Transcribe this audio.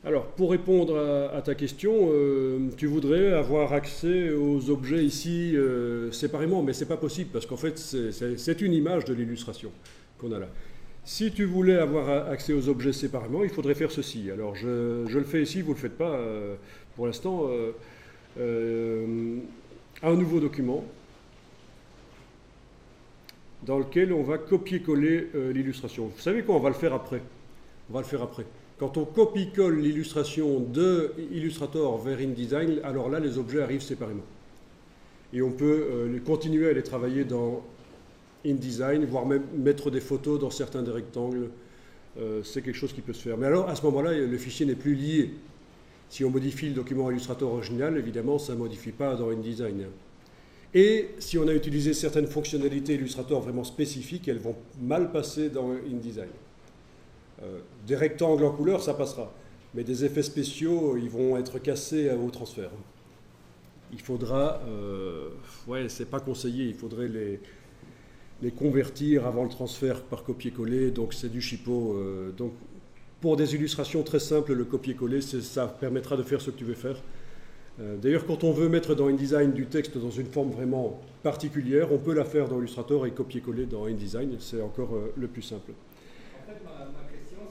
Alors, pour répondre à ta question, tu voudrais avoir accès aux objets ici séparément, mais ce n'est pas possible parce qu'en fait, c'est une image de l'illustration qu'on a là. Si tu voulais avoir accès aux objets séparément, il faudrait faire ceci. Alors, je le fais ici, vous ne le faites pas pour l'instant. Un nouveau document dans lequel on va copier-coller l'illustration. Vous savez quoi, on va le faire après. On va le faire après. Quand on copie-colle l'illustration de Illustrator vers InDesign, alors là, les objets arrivent séparément. Et on peut continuer à les travailler dans InDesign, voire même mettre des photos dans certains des rectangles. C'est quelque chose qui peut se faire. Mais alors, à ce moment-là, le fichier n'est plus lié. Si on modifie le document Illustrator original, évidemment, ça ne modifie pas dans InDesign. Et si on a utilisé certaines fonctionnalités Illustrator vraiment spécifiques, elles vont mal passer dans InDesign. Des rectangles en couleur, ça passera. Mais des effets spéciaux, ils vont être cassés au transfert. Il faudra... ouais, c'est pas conseillé, il faudrait les convertir avant le transfert par copier-coller, donc c'est du chipo. Donc pour des illustrations très simples, le copier-coller, ça permettra de faire ce que tu veux faire. D'ailleurs, quand on veut mettre dans InDesign du texte dans une forme vraiment particulière, on peut la faire dans Illustrator et copier-coller dans InDesign, c'est encore le plus simple.